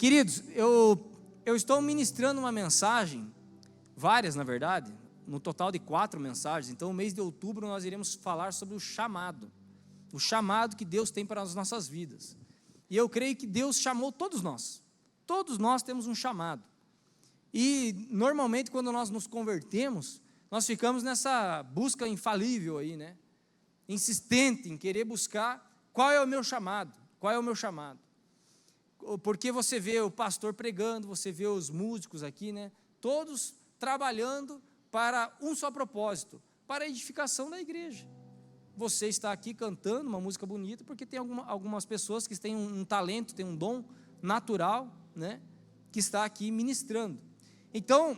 Queridos, eu estou ministrando uma mensagem, várias na verdade, no total de 4 mensagens. Então no mês de outubro nós iremos falar sobre o chamado que Deus tem para as nossas vidas. E eu creio que Deus chamou todos nós temos um chamado. E normalmente quando nós nos convertemos, nós ficamos nessa busca infalível aí, né? Insistente em querer buscar qual é o meu chamado, porque você vê o pastor pregando, você vê os músicos aqui, né? Todos trabalhando para um só propósito, para a edificação da igreja. Você está aqui cantando uma música bonita, porque tem algumas pessoas que têm um talento, têm um dom natural, né? Que está aqui ministrando. Então,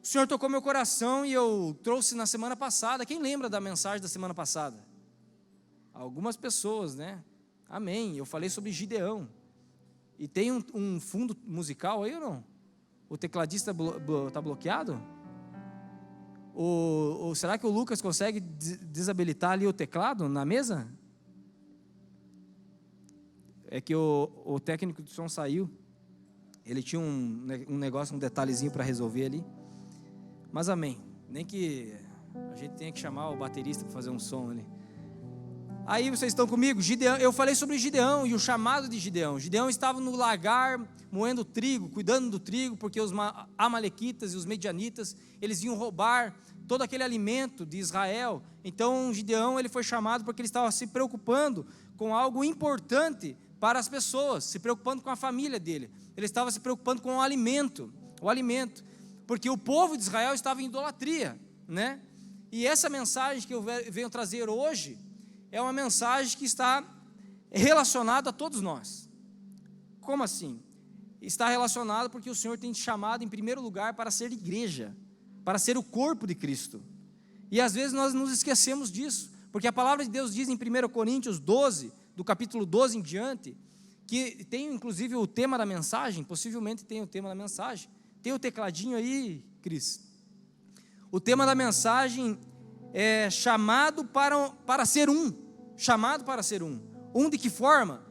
o Senhor tocou meu coração e eu trouxe na semana passada. Quem lembra da mensagem da semana passada? Algumas pessoas, né? Amém. Eu falei sobre Gideão. E tem um fundo musical aí ou não? O tecladista está bloqueado? Será que o Lucas consegue desabilitar ali o teclado na mesa? É que o técnico de som saiu. Ele tinha um negócio, um detalhezinho para resolver ali. Mas amém. Nem que a gente tenha que chamar o baterista para fazer um som ali. Aí vocês estão comigo? Gideão, eu falei sobre Gideão e o chamado de Gideão. Gideão estava no lagar, moendo trigo, cuidando do trigo, porque os amalequitas e os medianitas, eles iam roubar todo aquele alimento de Israel. Então Gideão, ele foi chamado porque ele estava se preocupando com algo importante para as pessoas, se preocupando com a família dele. Ele estava se preocupando com o alimento, porque o povo de Israel estava em idolatria, né? E essa mensagem que eu venho trazer hoje é uma mensagem que está relacionada a todos nós. Como assim? Está relacionado porque o Senhor tem te chamado em primeiro lugar para ser igreja, para ser o corpo de Cristo. E às vezes nós nos esquecemos disso, porque a palavra de Deus diz em 1 Coríntios 12, do capítulo 12 em diante, que tem inclusive o tema da mensagem, possivelmente tem o tema da mensagem. Tem o tecladinho aí, Cris? O tema da mensagem é chamado para ser um. Chamado para ser um. Um de que forma?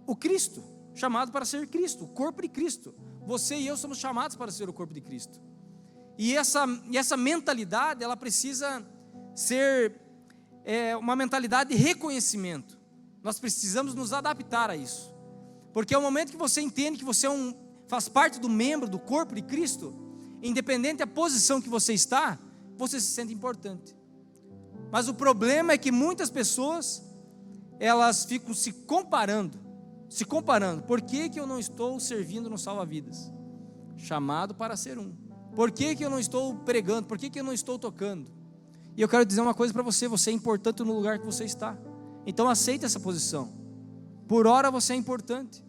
O Cristo. Chamado para ser Cristo, o corpo de Cristo. Você e eu somos chamados para ser o corpo de Cristo. E essa mentalidade, ela precisa ser uma mentalidade de reconhecimento. Nós precisamos nos adaptar a isso. Porque é o momento que você entende que você faz parte do membro do corpo de Cristo, independente da posição que você está, você se sente importante. Mas o problema é que muitas pessoas, elas ficam se comparando. Por que eu não estou servindo no salva-vidas? Chamado para ser um. Por que eu não estou pregando? Por que eu não estou tocando? E eu quero dizer uma coisa para você: você é importante no lugar que você está. Então aceita essa posição. Por hora você é importante.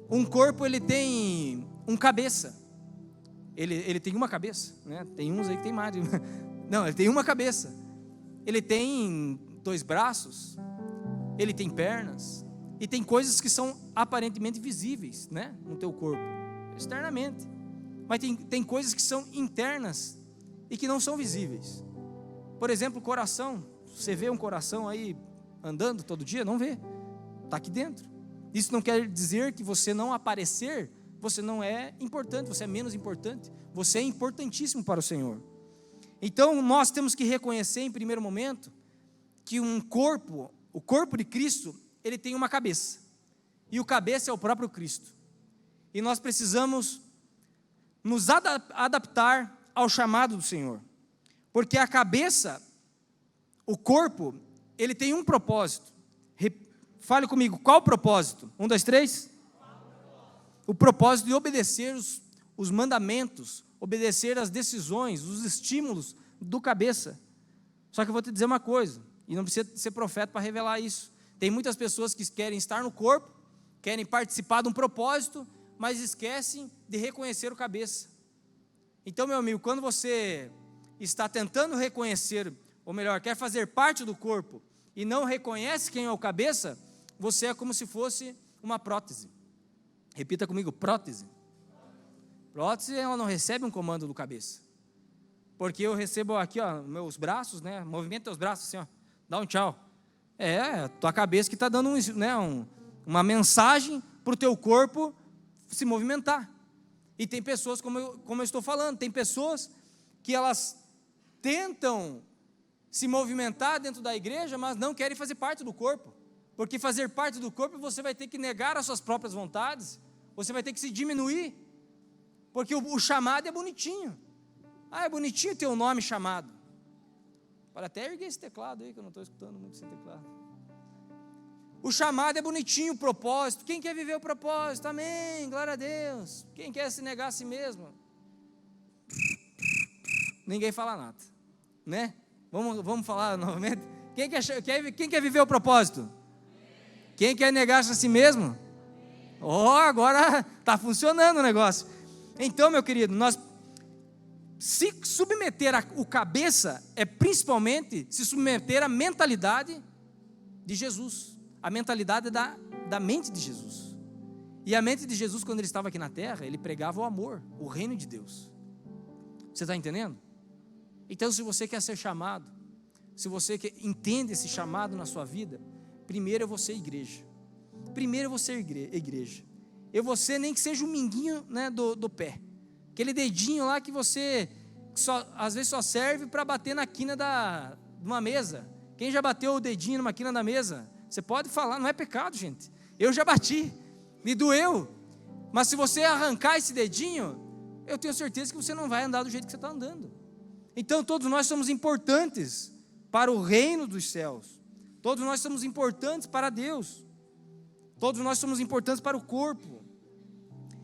Um corpo, ele tem um cabeça. Ele tem uma cabeça, né? Tem uns aí que tem mais. Não, ele tem uma cabeça. Ele tem 2 braços. Ele tem pernas. E tem coisas que são aparentemente visíveis, né? No teu corpo, externamente. Mas tem coisas que são internas e que não são visíveis. Por exemplo, o coração. Você vê um coração aí andando todo dia? Não vê. Está aqui dentro. Isso não quer dizer que você não aparecer, você não é importante, você é menos importante. Você é importantíssimo para o Senhor. Então nós temos que reconhecer em primeiro momento que o corpo de Cristo, ele tem uma cabeça. E o cabeça é o próprio Cristo. E nós precisamos nos adaptar ao chamado do Senhor. Porque a cabeça, o corpo, ele tem um propósito. Fale comigo, qual o propósito? 1, 2, 3. O propósito de obedecer os mandamentos, obedecer as decisões, os estímulos do cabeça. Só que eu vou te dizer uma coisa, e não precisa ser profeta para revelar isso. Tem muitas pessoas que querem estar no corpo, querem participar de um propósito, mas esquecem de reconhecer o cabeça. Então, meu amigo, quando você está tentando reconhecer, ou melhor, quer fazer parte do corpo, e não reconhece quem é o cabeça, você é como se fosse uma prótese. Repita comigo, prótese. Prótese, ela não recebe um comando do cabeça. Porque eu recebo aqui, ó, meus braços, né? Movimenta teus braços assim, ó. Dá um tchau. É, tua cabeça que está dando uma mensagem para o teu corpo se movimentar. E tem pessoas, como eu estou falando, tem pessoas que elas tentam se movimentar dentro da igreja, mas não querem fazer parte do corpo. Porque fazer parte do corpo, você vai ter que negar as suas próprias vontades, você vai ter que se diminuir, porque o chamado é bonitinho. Ah, é bonitinho ter um nome chamado. Pode até erguer esse teclado aí, que eu não estou escutando muito esse teclado. O chamado é bonitinho, o propósito. Quem quer viver o propósito? Amém, glória a Deus. Quem quer se negar a si mesmo? Ninguém fala nada, né? Vamos falar novamente. Quem quer viver o propósito? Quem quer negar-se a si mesmo? Agora está funcionando o negócio. Então, meu querido, nós se submeter o cabeça é principalmente se submeter à mentalidade de Jesus, a mentalidade da mente de Jesus. E a mente de Jesus, quando ele estava aqui na terra, ele pregava o amor, o reino de Deus. Você está entendendo? Então, se você quer ser chamado, se você entende esse chamado na sua vida, primeiro eu vou ser igreja. Primeiro eu vou ser igreja. Eu vou ser nem que seja um minguinho, né, do pé. Aquele dedinho lá que você às vezes só serve para bater na quina de uma mesa. Quem já bateu o dedinho numa quina da mesa? Você pode falar, não é pecado, gente. Eu já bati, me doeu. Mas se você arrancar esse dedinho, eu tenho certeza que você não vai andar do jeito que você está andando. Então todos nós somos importantes para o reino dos céus. Todos nós somos importantes para Deus. Todos nós somos importantes para o corpo.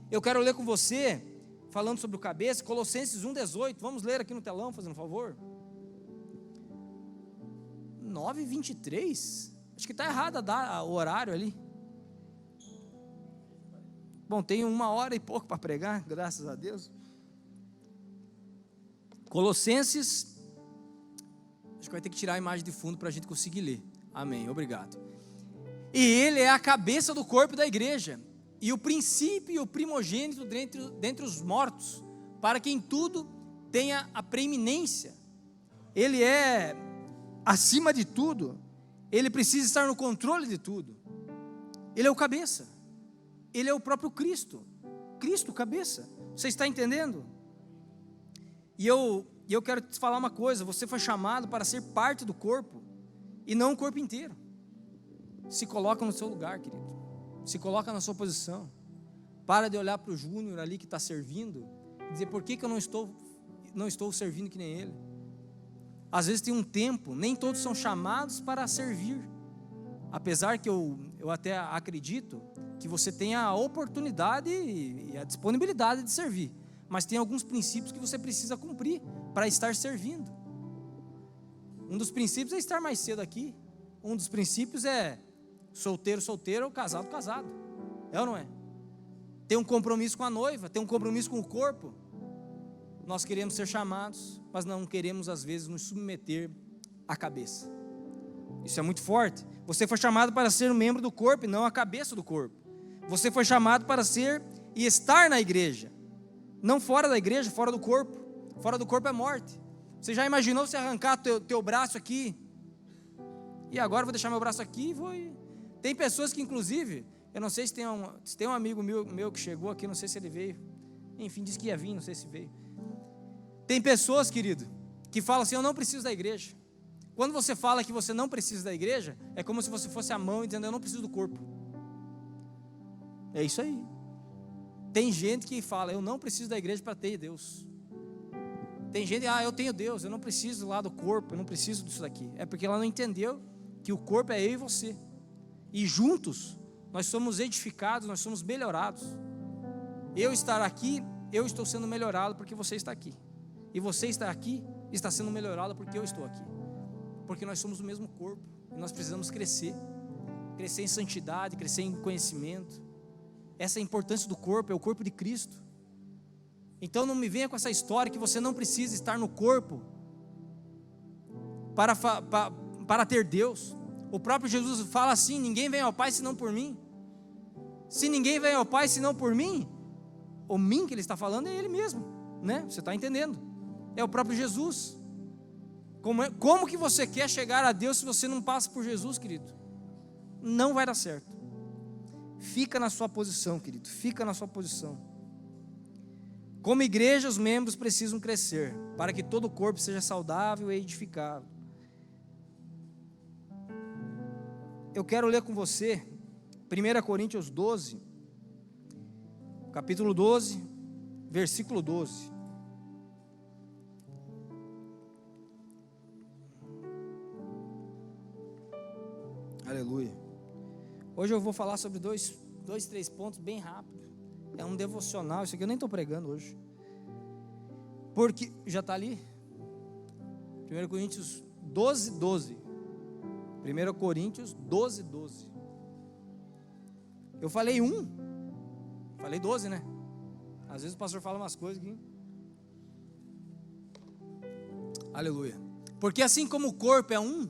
Eu quero ler com você, falando sobre o cabeça, Colossenses 1,18. Vamos ler aqui no telão, fazendo um favor. 9:23. Acho que está errado o horário ali. Bom, tenho 1h e pouco para pregar, graças a Deus. Colossenses. Acho que vai ter que tirar a imagem de fundo para a gente conseguir ler. Amém, obrigado. E ele é a cabeça do corpo da igreja, e o princípio e o primogênito dentre os mortos, para que em tudo tenha a preeminência. Ele é acima de tudo, ele precisa estar no controle de tudo. Ele é o cabeça, ele é o próprio Cristo, cabeça. Você está entendendo? E eu quero te falar uma coisa: você foi chamado para ser parte do corpo, e não o corpo inteiro. Se coloca no seu lugar, querido. Se coloca na sua posição. Para de olhar para o Júnior ali que está servindo e dizer, por que eu não estou servindo que nem ele? Às vezes tem um tempo, nem todos são chamados para servir. Apesar que eu até acredito que você tenha a oportunidade e a disponibilidade de servir. Mas tem alguns princípios que você precisa cumprir para estar servindo. Um dos princípios é estar mais cedo aqui. Um dos princípios é solteiro ou casado. É ou não é? Tem um compromisso com a noiva, tem um compromisso com o corpo. Nós queremos ser chamados, mas não queremos às vezes nos submeter à cabeça. Isso é muito forte. Você foi chamado para ser um membro do corpo e não a cabeça do corpo. Você foi chamado para ser e estar na igreja, não fora da igreja, fora do corpo. Fora do corpo é morte. Você já imaginou você arrancar teu braço aqui? E agora eu vou deixar meu braço aqui e vou... Tem pessoas que, inclusive, eu não sei se tem um amigo meu que chegou aqui, não sei se ele veio. Enfim, disse que ia vir, não sei se veio. Tem pessoas, querido, que falam assim, eu não preciso da igreja. Quando você fala que você não precisa da igreja, é como se você fosse a mão e dizendo, eu não preciso do corpo. É isso aí. Tem gente que fala, eu não preciso da igreja para ter Deus. Tem gente, eu tenho Deus, eu não preciso lá do corpo, eu não preciso disso daqui. É porque ela não entendeu que o corpo é eu e você. E juntos, nós somos edificados, nós somos melhorados. Eu estar aqui, eu estou sendo melhorado porque você está aqui. E você está aqui, está sendo melhorado porque eu estou aqui. Porque nós somos o mesmo corpo. E nós precisamos crescer. Crescer em santidade, crescer em conhecimento. Essa é a importância do corpo, é o corpo de Cristo. Então não me venha com essa história que você não precisa estar no corpo para ter Deus. O próprio Jesus fala assim, ninguém vem ao Pai senão por mim. Se ninguém vem ao Pai senão por mim, o mim que ele está falando é ele mesmo, né? Você está entendendo? É o próprio Jesus. Como que você quer chegar a Deus se você não passa por Jesus, querido? Não vai dar certo. Fica na sua posição, querido, fica na sua posição. Como igreja, os membros precisam crescer, para que todo o corpo seja saudável e edificado. Eu quero ler com você 1 Coríntios 12, capítulo 12, versículo 12. Aleluia. Hoje eu vou falar sobre dois, 3 pontos bem rápido. É um devocional, isso aqui eu nem estou pregando hoje. Porque, já está ali? 1 Coríntios 12, 12. 1 Coríntios 12, 12. Eu falei falei 12, né? Às vezes o pastor fala umas coisas aqui. Aleluia. Porque assim como o corpo é um,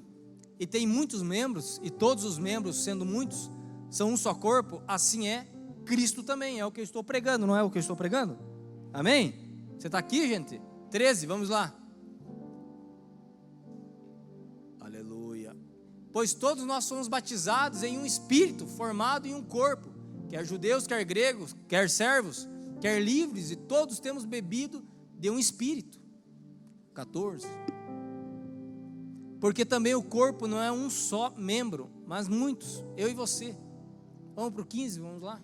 e tem muitos membros, e todos os membros, sendo muitos, são um só corpo, assim é Cristo também. É o que eu estou pregando, não é o que eu estou pregando? Amém? Você está aqui, gente? 13, vamos lá. Aleluia. Pois todos nós somos batizados em um espírito, formado em um corpo, quer judeus, quer gregos, quer servos, quer livres, e todos temos bebido de um espírito. 14. Porque também o corpo não é um só membro, mas muitos, eu e você. Vamos para o 15, vamos lá.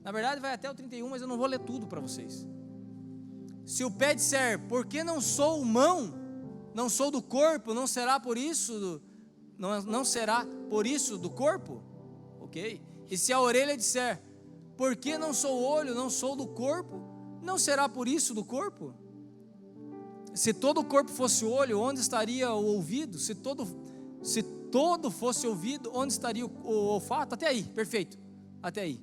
Na verdade vai até o 31, mas eu não vou ler tudo para vocês. Se o pé disser, porque não sou mão, não sou do corpo, não será por isso do corpo? Ok? E se a orelha disser, porque não sou olho, não sou do corpo, não será por isso do corpo? Se todo o corpo fosse olho, onde estaria o ouvido? Se todo fosse ouvido, onde estaria o olfato? Até aí, perfeito, até aí.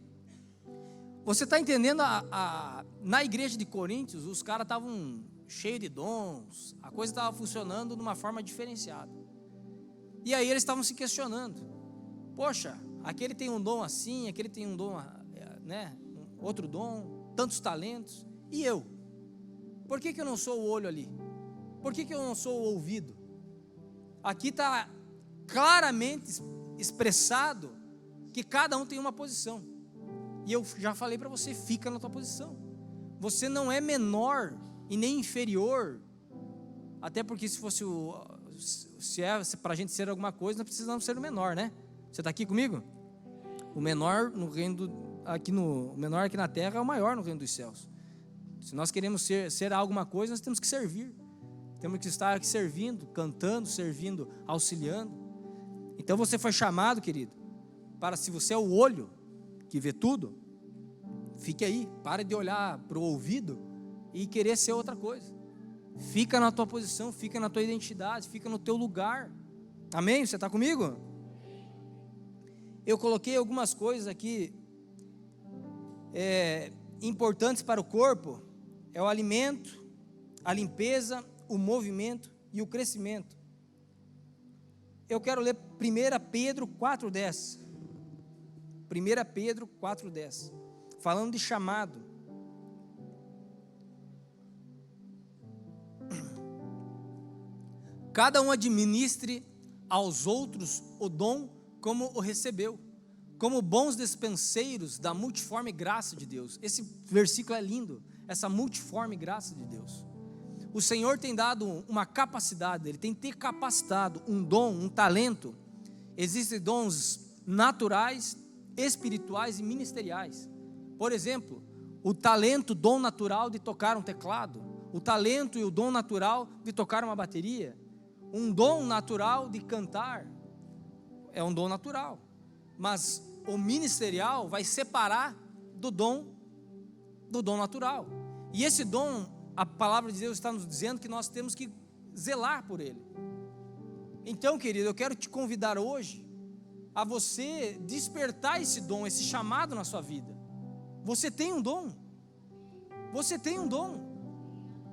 Você está entendendo? Na igreja de Coríntios, os caras estavam cheios de dons, a coisa estava funcionando de uma forma diferenciada. E aí eles estavam se questionando: poxa, aquele tem um dom assim, aquele tem um dom, né, outro dom, tantos talentos, e eu? Por que eu não sou o olho ali? Por que eu não sou o ouvido? Aqui está claramente expressado que cada um tem uma posição. E eu já falei para você, fica na tua posição. Você não é menor e nem inferior. Até porque se fosse se para a gente ser alguma coisa, nós precisamos ser o menor, né? Você está aqui comigo? O menor no reino o menor aqui na terra é o maior no reino dos céus. Se nós queremos ser alguma coisa, nós temos que servir. Temos que estar aqui servindo, cantando, servindo, auxiliando. Então você foi chamado, querido, para, se você é o olho que vê tudo, fique aí, pare de olhar para o ouvido e querer ser outra coisa. Fica na tua posição, fica na tua identidade, fica no teu lugar. Amém? Você está comigo? Eu coloquei algumas coisas aqui importantes para o corpo. É o alimento, a limpeza, o movimento e o crescimento. Eu quero ler 1 Pedro 4,10. 1 Pedro 4,10. Falando de chamado. Cada um administre aos outros o dom como o recebeu, como bons despenseiros da multiforme graça de Deus. Esse versículo é lindo, essa multiforme graça de Deus. O Senhor tem dado uma capacidade, Ele tem te capacitado um dom, um talento. Existem dons naturais, espirituais e ministeriais. Por exemplo, o talento, dom natural de tocar um teclado, o talento e o dom natural de tocar uma bateria, um dom natural de cantar, é um dom natural, mas o ministerial vai separar do dom natural. E esse dom, a palavra de Deus está nos dizendo que nós temos que zelar por ele. Então, querido, eu quero te convidar hoje a você despertar esse dom, esse chamado na sua vida. Você tem um dom. Você tem um dom.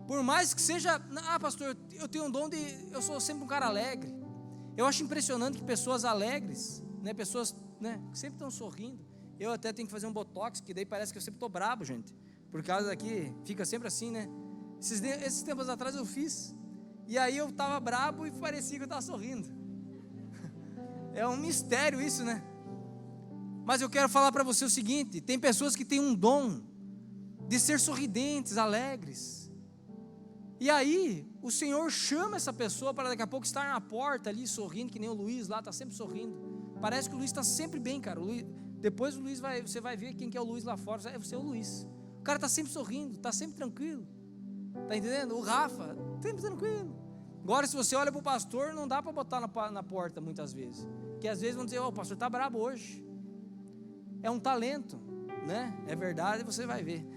Por mais que seja, pastor, eu tenho um dom eu sou sempre um cara alegre. Eu acho impressionante que pessoas alegres, né, pessoas, né, que sempre estão sorrindo. Eu até tenho que fazer um botox, que daí parece que eu sempre estou brabo, gente. Por causa daqui, fica sempre assim, né? Esses tempos atrás eu fiz. E aí eu estava brabo e parecia que eu estava sorrindo. É um mistério isso, né? Mas eu quero falar para você o seguinte: tem pessoas que têm um dom de ser sorridentes, alegres. E aí, o Senhor chama essa pessoa para daqui a pouco estar na porta ali, sorrindo, que nem o Luiz lá, está sempre sorrindo. Parece que o Luiz está sempre bem, cara. Depois o Luiz você vai ver quem que é o Luiz lá fora. Você é o Luiz. O cara está sempre sorrindo, está sempre tranquilo. Está entendendo? O Rafa, sempre tranquilo. Agora, se você olha para o pastor, não dá para botar na porta muitas vezes. Porque às vezes vão dizer: o pastor está brabo hoje. É um talento, né? É verdade, você vai ver.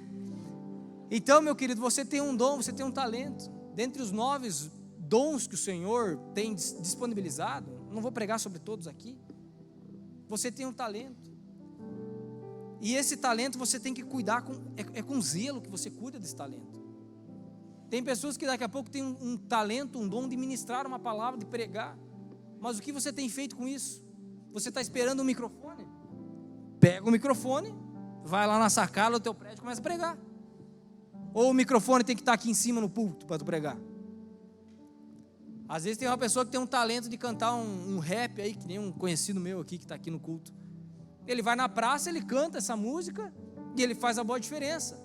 Então, meu querido, você tem um dom, você tem um talento. Dentre os 9 dons que o Senhor tem disponibilizado, não vou pregar sobre todos aqui. Você tem um talento. E esse talento você tem que cuidar com zelo que você cuida desse talento. Tem pessoas que daqui a pouco têm um talento, um dom de ministrar uma palavra, de pregar. Mas o que você tem feito com isso? Você está esperando um microfone? Pega o microfone, vai lá na sacada do teu prédio e começa a pregar. Ou o microfone tem que estar aqui em cima no púlpito para tu pregar. Às vezes tem uma pessoa que tem um talento de cantar um rap aí, que nem um conhecido meu aqui que está aqui no culto. Ele vai na praça, ele canta essa música e ele faz a boa diferença.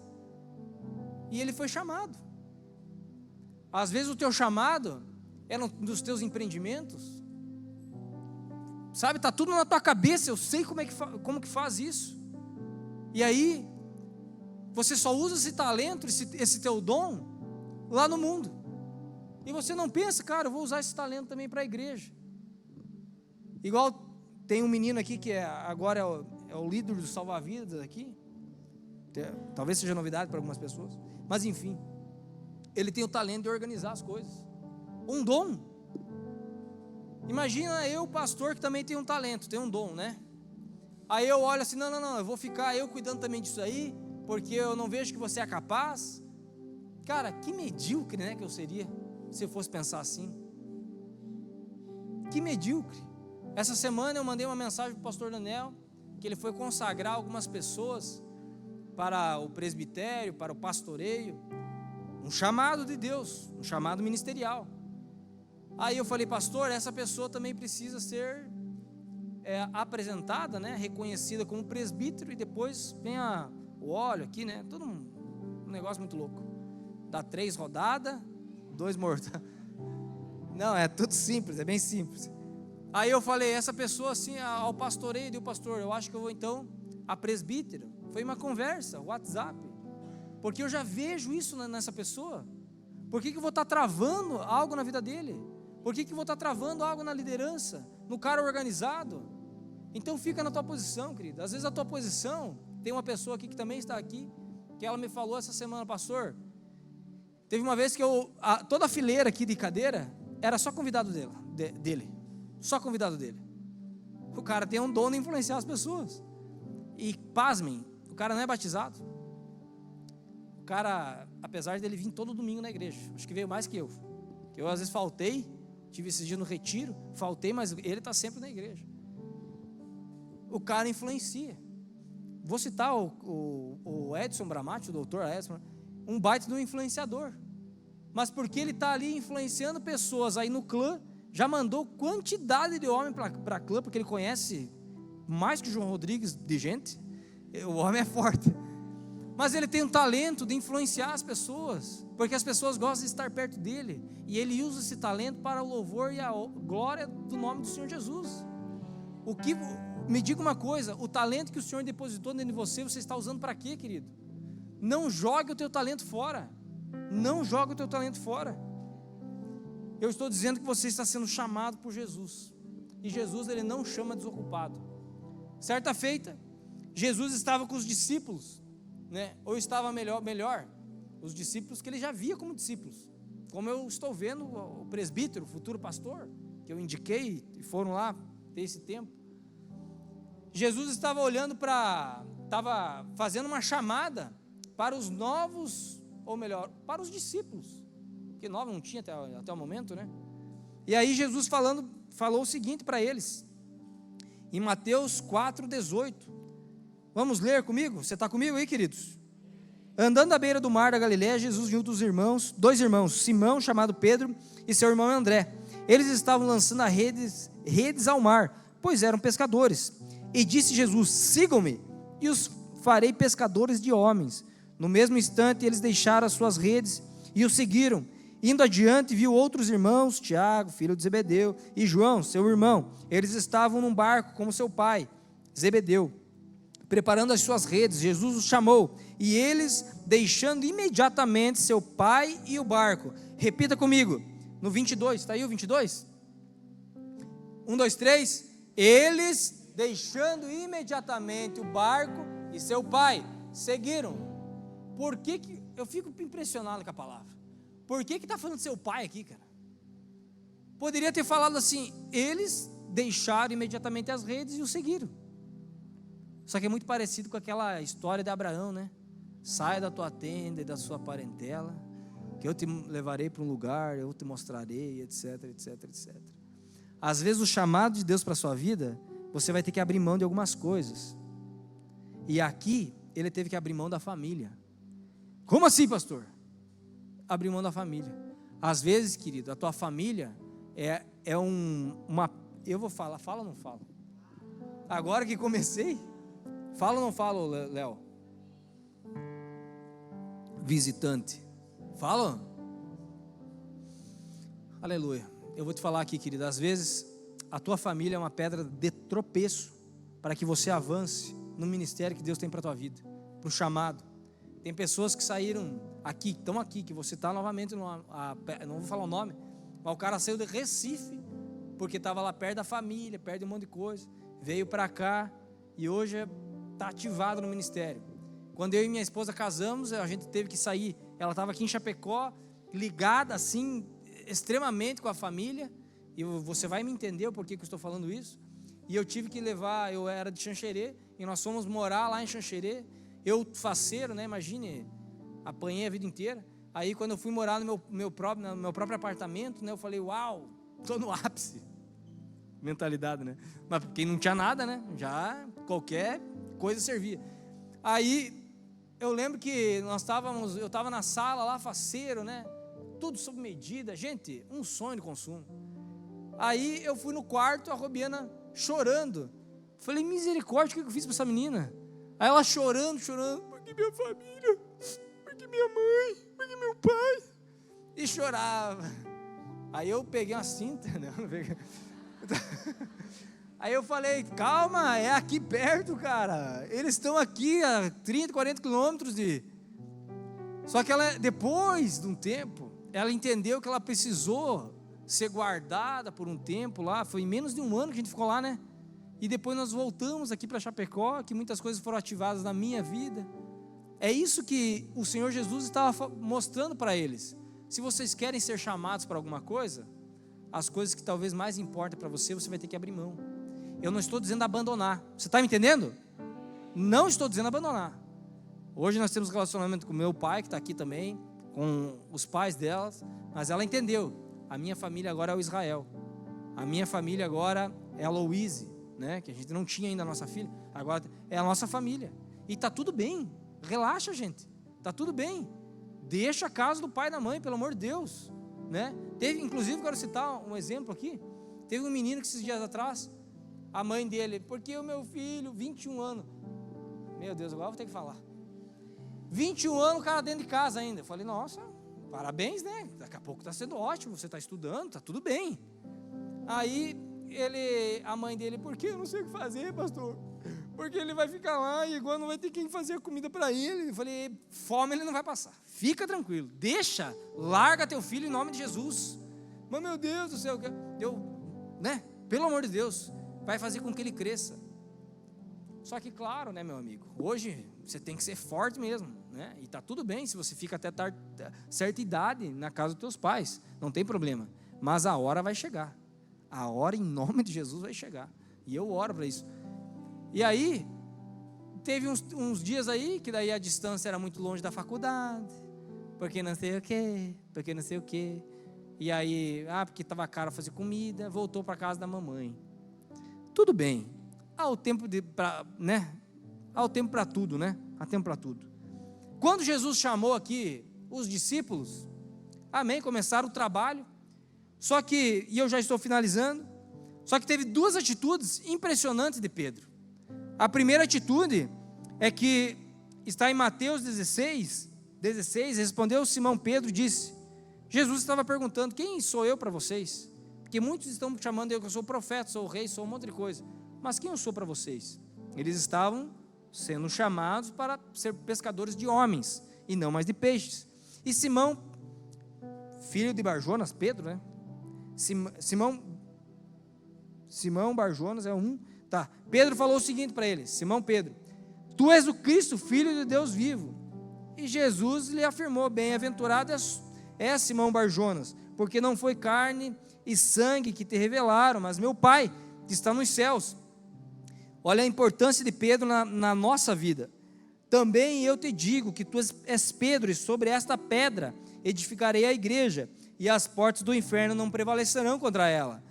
E ele foi chamado. Às vezes o teu chamado é nos teus empreendimentos. Sabe, está tudo na tua cabeça, eu sei como que faz isso. E aí, você só usa esse talento, esse teu dom, lá no mundo. E você não pensa: cara, eu vou usar esse talento também para a igreja. Igual tem um menino aqui que agora é o líder do salva-vidas aqui. Talvez seja novidade para algumas pessoas. Mas enfim, ele tem o talento de organizar as coisas. Um dom. Imagina eu, pastor, que também tem um talento, tem um dom, né? Aí eu olho assim: não, eu vou ficar eu cuidando também disso aí, porque eu não vejo que você é capaz. Cara, que medíocre, né, que eu seria, se eu fosse pensar assim. Que medíocre. Essa semana eu mandei uma mensagem para o pastor Daniel, que ele foi consagrar algumas pessoas para o presbitério, para o pastoreio, um chamado de Deus, um chamado ministerial. Aí eu falei: pastor, essa pessoa também precisa ser apresentada, né, reconhecida como presbítero, e depois vem o óleo aqui, né, todo um negócio muito louco. Dá 3 rodadas, 2 mortos. Não, é tudo simples, é bem simples. Aí eu falei: essa pessoa assim, ao pastoreio, deu: pastor, eu acho que eu vou então a presbítero. Foi uma conversa, WhatsApp, porque eu já vejo isso nessa pessoa. Por que eu vou estar travando algo na vida dele? Por que eu vou estar travando algo na liderança, no cara organizado? Então fica na tua posição, querido. Às vezes a tua posição, tem uma pessoa aqui que também está aqui, que ela me falou essa semana: pastor, teve uma vez que toda a fileira aqui de cadeira era só convidado dele, só convidado dele. O cara tem um dom de influenciar as pessoas. E pasmem, o cara não é batizado. O cara, apesar dele vir todo domingo na igreja, acho que veio mais que eu. Eu às vezes faltei, tive esse dia no retiro, faltei, mas ele está sempre na igreja. O cara influencia. Vou citar o Edson Bramati, o doutor Edson, um baita de um influenciador. Mas porque ele está ali influenciando pessoas aí no clã, já mandou quantidade de homem para clã, porque ele conhece mais que o João Rodrigues de gente. O homem é forte. Mas ele tem um talento de influenciar as pessoas, porque as pessoas gostam de estar perto dele, e ele usa esse talento para o louvor e a glória do nome do Senhor Jesus. Me diga uma coisa: o talento que o Senhor depositou dentro de você está usando para quê, querido? Não jogue o teu talento fora. Não jogue o teu talento fora. Eu estou dizendo que você está sendo chamado por Jesus, e Jesus, ele não chama desocupado. Certa feita, Jesus estava com os discípulos, né? Ou estava melhor, os discípulos que ele já via como discípulos, como eu estou vendo o presbítero, o futuro pastor, que eu indiquei e foram lá ter esse tempo. Jesus estava estava fazendo uma chamada para os novos, ou melhor, para os discípulos, que novo não tinha até o momento, né? E aí Jesus falou o seguinte para eles, em Mateus 4,18, vamos ler comigo? Você está comigo aí, queridos? Andando à beira do mar da Galileia, Jesus viu dois irmãos, Simão, chamado Pedro, e seu irmão André. Eles estavam lançando redes ao mar, pois eram pescadores. E disse Jesus: sigam-me, e os farei pescadores de homens. No mesmo instante eles deixaram as suas redes e o seguiram. Indo adiante, viu outros irmãos, Tiago, filho de Zebedeu, e João, seu irmão. Eles estavam num barco como seu pai, Zebedeu, preparando as suas redes. Jesus os chamou, e eles, deixando imediatamente seu pai e o barco. Repita comigo, no 22, está aí o 22? 1, 2, 3. Eles, deixando imediatamente o barco e seu pai, seguiram. Por que eu fico impressionado com a palavra? Por que está falando de seu pai aqui, cara? Poderia ter falado assim: eles deixaram imediatamente as redes e o seguiram. Só que é muito parecido com aquela história de Abraão, né? Saia da tua tenda e da sua parentela, que eu te levarei para um lugar, eu te mostrarei, etc, etc, etc. Às vezes o chamado de Deus para a sua vida, você vai ter que abrir mão de algumas coisas. E aqui, ele teve que abrir mão da família. Como assim, pastor? Abrir mão da família. Às vezes, querido, a tua família eu vou falar, fala ou não fala? Agora que comecei, fala ou não fala, Léo? Visitante. Fala? Aleluia. Eu vou te falar aqui, querido, às vezes a tua família é uma pedra de tropeço para que você avance no ministério que Deus tem para a tua vida, para o chamado. Tem pessoas que saíram aqui, estão aqui, que você está novamente, não vou falar o nome, mas o cara saiu de Recife, porque estava lá perto da família, perto de um monte de coisa, veio para cá e hoje está ativado no ministério. Quando eu e minha esposa casamos, a gente teve que sair, ela estava aqui em Chapecó, ligada assim, extremamente com a família, e você vai me entender o porquê que eu estou falando isso. E eu tive que levar, eu era de Xanxerê, e nós fomos morar lá em Xanxerê. Eu faceiro, né, imagine, apanhei a vida inteira. Aí quando eu fui morar no meu próprio apartamento, né, eu falei: uau, estou no ápice. Mentalidade, né? Mas quem não tinha nada, né, já qualquer coisa servia. Aí eu lembro que eu estava na sala lá, faceiro, né, tudo sob medida. Gente, um sonho de consumo. Aí eu fui no quarto, a Robiana chorando. Falei: misericórdia, o que eu fiz para essa menina? Aí ela chorando, porque minha família, porque minha mãe, porque meu pai. E chorava. Aí eu peguei uma cinta, né? Aí eu falei: calma, é aqui perto, cara. Eles estão aqui a 30, 40 quilômetros de... Só que ela, depois de um tempo, ela entendeu que ela precisou ser guardada por um tempo lá. Foi em menos de um ano que a gente ficou lá, né? E depois nós voltamos aqui para Chapecó, que muitas coisas foram ativadas na minha vida. É isso que o Senhor Jesus estava mostrando para eles. Se vocês querem ser chamados para alguma coisa, as coisas que talvez mais importem para você, você vai ter que abrir mão. Eu não estou dizendo abandonar. Você está me entendendo? Não estou dizendo abandonar. Hoje nós temos relacionamento com meu pai, que está aqui também, com os pais delas, mas ela entendeu. A minha família agora é o Israel. A minha família agora é a Louise, né, que a gente não tinha ainda a nossa filha, agora é a nossa família, e está tudo bem, relaxa, gente, está tudo bem, deixa a casa do pai e da mãe, pelo amor de Deus, né? Inclusive, quero citar um exemplo aqui. Teve um menino que esses dias atrás, a mãe dele: porque o meu filho, 21 anos, meu Deus, agora eu vou ter que falar, 21 anos o cara dentro de casa ainda. Eu falei: nossa, parabéns, né, daqui a pouco está sendo ótimo, você está estudando, está tudo bem. Aí a mãe dele: porque eu não sei o que fazer, pastor, porque ele vai ficar lá e agora não vai ter quem fazer a comida para ele. Eu falei: fome ele não vai passar, fica tranquilo, deixa, larga teu filho em nome de Jesus. Mas meu Deus do céu, né, pelo amor de Deus, vai fazer com que ele cresça. Só que claro, né, meu amigo, hoje você tem que ser forte mesmo, né, e tá tudo bem se você fica até certa idade na casa dos teus pais, não tem problema, mas a hora vai chegar. A hora, em nome de Jesus, vai chegar. E eu oro para isso. E aí, teve uns dias aí, que daí a distância era muito longe da faculdade, porque não sei o quê. E aí, porque estava caro fazer comida, voltou para casa da mamãe. Tudo bem. Há o tempo né? Há o tempo para tudo, né? Há tempo para tudo. Quando Jesus chamou aqui os discípulos, amém, começaram o trabalho. Só que, e eu já estou finalizando, só que teve duas atitudes impressionantes de Pedro. A primeira atitude é que está em Mateus 16, respondeu Simão Pedro e disse, Jesus estava perguntando, quem sou eu para vocês? Porque muitos estão me chamando eu que eu sou profeta, sou rei, sou um monte de coisa. Mas quem eu sou para vocês? Eles estavam sendo chamados para ser pescadores de homens e não mais de peixes. E Simão, filho de Barjonas, Pedro, né? Simão Barjonas é um. Tá. Pedro falou o seguinte para ele: Simão Pedro, tu és o Cristo, filho de Deus vivo. E Jesus lhe afirmou: bem-aventurado é Simão Barjonas, porque não foi carne e sangue que te revelaram, mas meu Pai que está nos céus. Olha a importância de Pedro na nossa vida. Também eu te digo que tu és Pedro, e sobre esta pedra edificarei a igreja, e as portas do inferno não prevalecerão contra ela.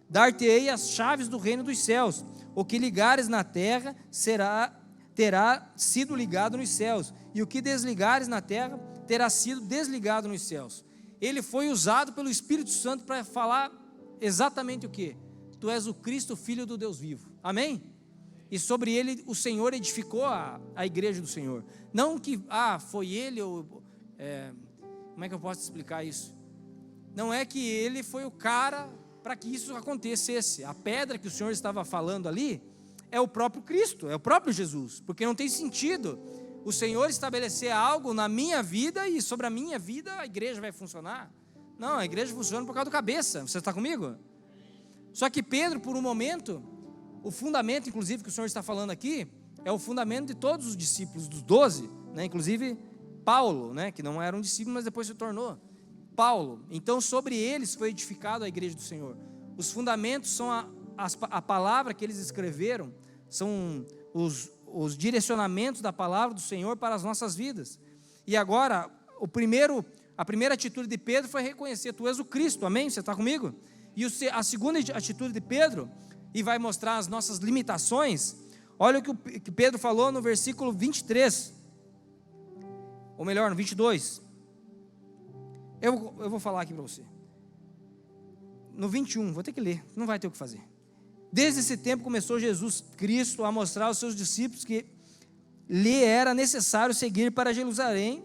Dar-te-ei as chaves do reino dos céus. O que ligares na terra terá sido ligado nos céus, e o que desligares na terra terá sido desligado nos céus. Ele foi usado pelo Espírito Santo para falar exatamente o que? Tu és o Cristo, filho do Deus vivo. Amém? E sobre ele o Senhor edificou a igreja do Senhor. Não que, foi ele, como é que eu posso explicar isso? Não é que ele foi o cara para que isso acontecesse. A pedra que o Senhor estava falando ali é o próprio Cristo, é o próprio Jesus. Porque não tem sentido o Senhor estabelecer algo na minha vida e sobre a minha vida a igreja vai funcionar. Não, a igreja funciona por causa do cabeça. Você está comigo? Só que Pedro, por um momento, o fundamento, inclusive, que o Senhor está falando aqui, é o fundamento de todos os discípulos, dos 12, né? Inclusive Paulo, né? Que não era um discípulo, mas depois se tornou Paulo. Então, sobre eles foi edificada a igreja do Senhor. Os fundamentos são a palavra que eles escreveram, são os direcionamentos da palavra do Senhor para as nossas vidas. E agora, a primeira atitude de Pedro foi reconhecer: tu és o Cristo, amém? Você está comigo? E a segunda atitude de Pedro, e vai mostrar as nossas limitações, olha o que Pedro falou no versículo 23, ou melhor, no 22, eu vou falar aqui para você, no 21, vou ter que ler, não vai ter o que fazer. Desde esse tempo começou Jesus Cristo a mostrar aos seus discípulos que lhe era necessário seguir para Jerusalém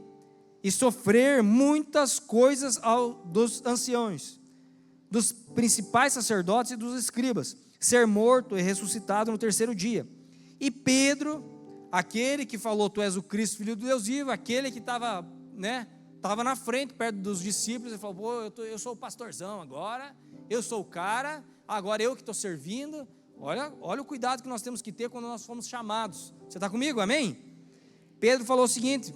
e sofrer muitas coisas dos anciãos, dos principais sacerdotes e dos escribas, ser morto e ressuscitado no terceiro dia. E Pedro, aquele que falou: tu és o Cristo, filho do Deus vivo, aquele que estava na frente, perto dos discípulos, ele falou: eu sou o pastorzão agora, eu sou o cara, agora eu que estou servindo. Olha o cuidado que nós temos que ter quando nós fomos chamados. Você está comigo? Amém? Pedro falou o seguinte: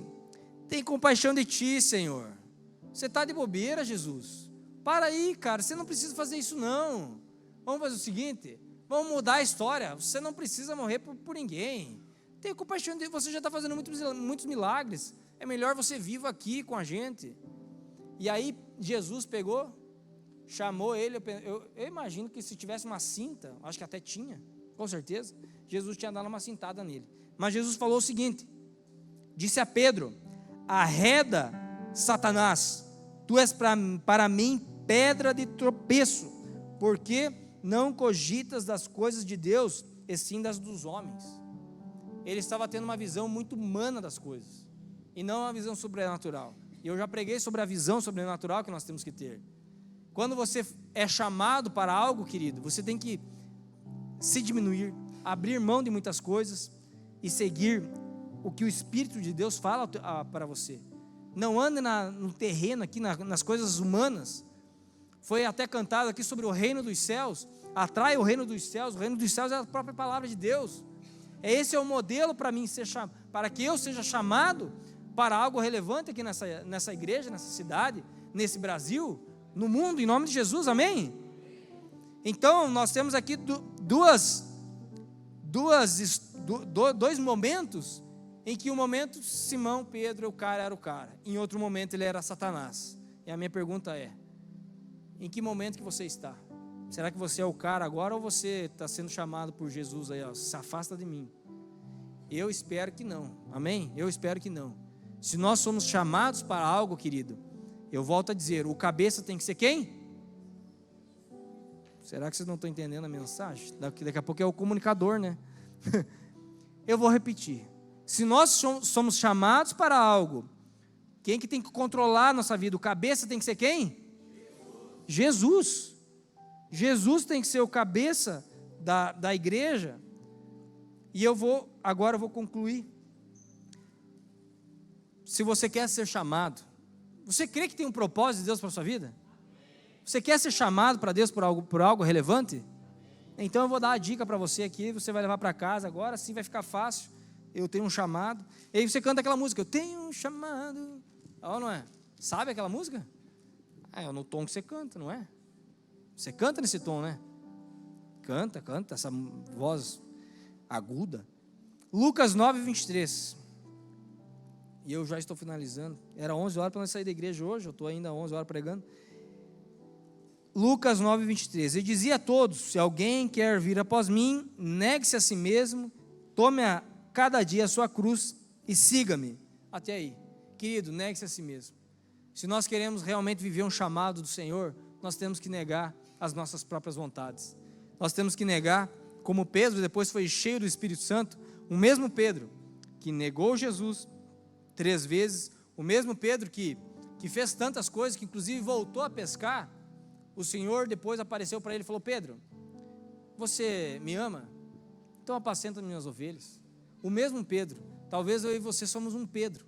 tem compaixão de ti, Senhor. Você está de bobeira, Jesus. Para aí, cara, você não precisa fazer isso não. Vamos fazer o seguinte, vamos mudar a história. Você não precisa morrer por ninguém. Tenha compaixão de você, já está fazendo muitos milagres. É melhor você viva aqui com a gente. E aí Jesus pegou, chamou ele. Eu imagino que se tivesse uma cinta, acho que até tinha, com certeza, Jesus tinha dado uma cintada nele. Mas Jesus falou o seguinte, disse a Pedro: arreda, Satanás, tu és para mim pedra de tropeço, porque não cogitas das coisas de Deus, e sim das dos homens. Ele estava tendo uma visão muito humana das coisas, e não uma visão sobrenatural. E eu já preguei sobre a visão sobrenatural que nós temos que ter. Quando você é chamado para algo, querido, você tem que se diminuir, abrir mão de muitas coisas e seguir o que o Espírito de Deus fala para você. Não ande no terreno aqui, nas coisas humanas. Foi até cantado aqui sobre o reino dos céus. Atrai o reino dos céus. O reino dos céus é a própria palavra de Deus. Esse é o modelo para mim, para que eu seja chamado para algo relevante aqui nessa igreja, nessa cidade, nesse Brasil, no mundo, em nome de Jesus, amém? Então nós temos aqui dois momentos, em que um momento Simão Pedro, o cara era o cara, em outro momento ele era Satanás. E a minha pergunta é: em que momento que você está? Será que você é o cara agora, ou você está sendo chamado por Jesus aí, se afasta de mim? Eu espero que não, amém? Eu espero que não. Se nós somos chamados para algo, querido, eu volto a dizer, o cabeça tem que ser quem? Será que vocês não estão entendendo a mensagem? Daqui a pouco é o comunicador, né? eu vou repetir. Se nós somos chamados para algo, quem que tem que controlar a nossa vida? O cabeça tem que ser quem? Jesus. Jesus tem que ser o cabeça da igreja. E agora eu vou concluir. Se você quer ser chamado, você crê que tem um propósito de Deus para a sua vida? Você quer ser chamado para Deus por algo relevante? Então eu vou dar a dica para você aqui, você vai levar para casa agora, assim vai ficar fácil. Eu tenho um chamado. E aí você canta aquela música, eu tenho um chamado. Ou não é? Sabe aquela música? É no tom que você canta, não é? Você canta nesse tom, né? Canta, essa voz aguda. Lucas 9, 23. E eu já estou finalizando. Era 11 horas para nós sair da igreja hoje, eu estou ainda 11 horas pregando. Lucas 9, 23. Ele dizia a todos: se alguém quer vir após mim, negue-se a si mesmo, tome a cada dia a sua cruz e siga-me. Até aí. Querido, negue-se a si mesmo. Se nós queremos realmente viver um chamado do Senhor, nós temos que negar as nossas próprias vontades. Nós temos que negar, como Pedro depois foi cheio do Espírito Santo, o mesmo Pedro que negou Jesus 3 vezes, o mesmo Pedro que fez tantas coisas, que inclusive voltou a pescar. O Senhor depois apareceu para ele e falou: Pedro, você me ama? Então apacenta minhas ovelhas. O mesmo Pedro. Talvez eu e você somos um Pedro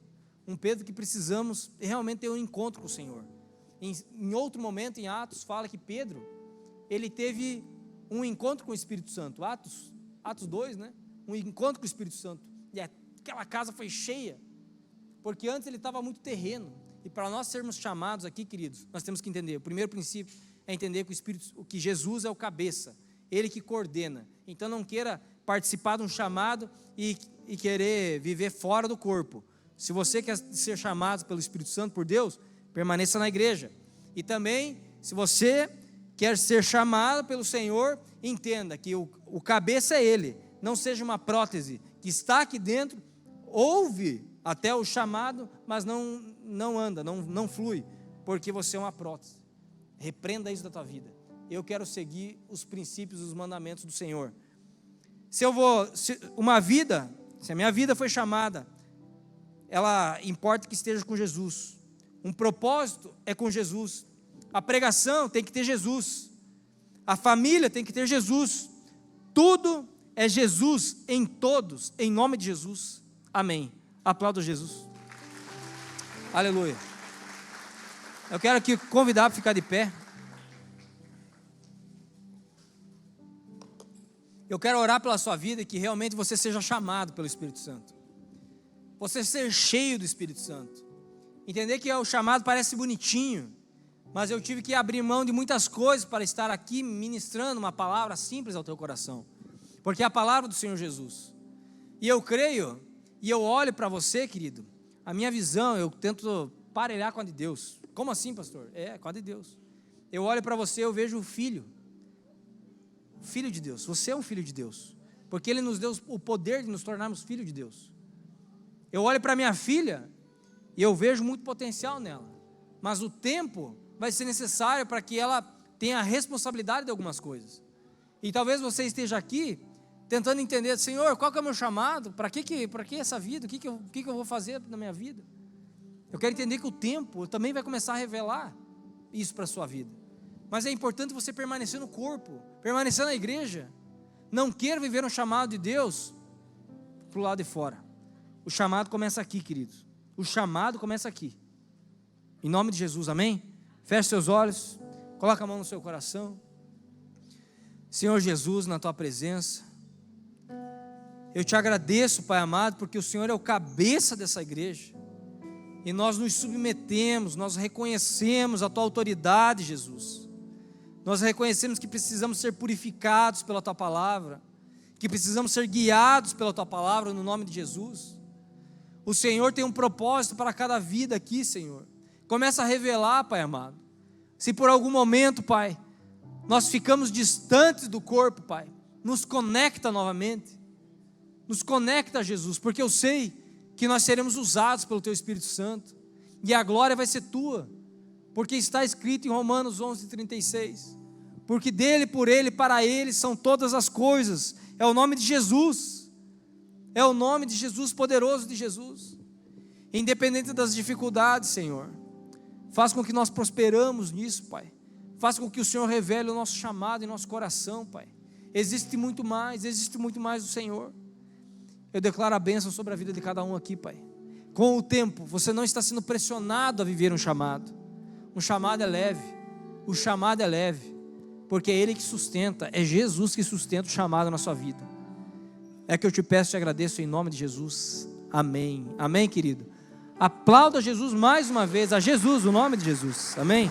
que precisamos realmente ter um encontro com o Senhor. Em outro momento, em Atos, fala que Pedro, ele teve um encontro com o Espírito Santo. Atos 2, né? Um encontro com o Espírito Santo. E aquela casa foi cheia, porque antes ele estava muito terreno. E para nós sermos chamados aqui, queridos, nós temos que entender, o primeiro princípio é entender que Jesus é o cabeça, Ele que coordena. Então não queira participar de um chamado e querer viver fora do corpo. Se você quer ser chamado pelo Espírito Santo, por Deus, permaneça na igreja. E também, se você quer ser chamado pelo Senhor, entenda que o cabeça é Ele, não seja uma prótese que está aqui dentro, ouve até o chamado, mas não anda, não flui, porque você é uma prótese. Repreenda isso da tua vida. Eu quero seguir os princípios, os mandamentos do Senhor. Se a minha vida foi chamada, ela importa que esteja com Jesus. Um propósito é com Jesus. A pregação tem que ter Jesus. A família tem que ter Jesus. Tudo é Jesus em todos, em nome de Jesus. Amém. Aplauda Jesus. Aleluia. Eu quero aqui convidar para ficar de pé. Eu quero orar pela sua vida e que realmente você seja chamado pelo Espírito Santo. Você ser cheio do Espírito Santo. Entender que o chamado parece bonitinho, mas eu tive que abrir mão de muitas coisas para estar aqui ministrando uma palavra simples ao teu coração. Porque é a palavra do Senhor Jesus. E eu creio, e eu olho para você, querido, a minha visão, eu tento parelhar com a de Deus. Como assim, pastor? Com a de Deus. Eu olho para você, eu vejo o Filho de Deus. Você é um filho de Deus, porque Ele nos deu o poder de nos tornarmos filhos de Deus. Eu olho para minha filha e eu vejo muito potencial nela, mas o tempo vai ser necessário para que ela tenha a responsabilidade de algumas coisas. E talvez você esteja aqui tentando entender: Senhor, qual que é o meu chamado? Para que essa vida? O que eu vou fazer na minha vida? Eu quero entender que o tempo também vai começar a revelar isso para a sua vida. Mas é importante você permanecer no corpo, permanecer na igreja. Não queira viver um chamado de Deus para o lado de fora. O chamado começa aqui, queridos. O chamado começa aqui. Em nome de Jesus, amém? Feche seus olhos, coloca a mão no seu coração. Senhor Jesus, na tua presença, eu te agradeço, Pai amado, porque o Senhor é o cabeça dessa igreja. E nós nos submetemos, nós reconhecemos a tua autoridade, Jesus. Nós reconhecemos que precisamos ser purificados pela tua palavra, que precisamos ser guiados pela tua palavra, no nome de Jesus. O Senhor tem um propósito para cada vida aqui, Senhor. Começa a revelar, Pai amado. Se por algum momento, Pai, nós ficamos distantes do corpo, Pai, nos conecta novamente. Nos conecta, Jesus, porque eu sei que nós seremos usados pelo teu Espírito Santo, e a glória vai ser tua, porque está escrito em Romanos 11:36, porque dele, por ele, para ele são todas as coisas, é o nome de Jesus. É o nome de Jesus, poderoso de Jesus. Independente das dificuldades, Senhor, faz com que nós prosperamos nisso, Pai. Faz com que o Senhor revele o nosso chamado em nosso coração, Pai. Existe muito mais do Senhor. Eu declaro a bênção sobre a vida de cada um aqui, Pai. Com o tempo, você não está sendo pressionado a viver um chamado. Um chamado é leve. O chamado é leve, porque é Ele que sustenta, é Jesus que sustenta o chamado na sua vida. É que eu te peço e te agradeço em nome de Jesus. Amém. Amém, querido. Aplauda Jesus mais uma vez, a Jesus, o nome de Jesus. Amém.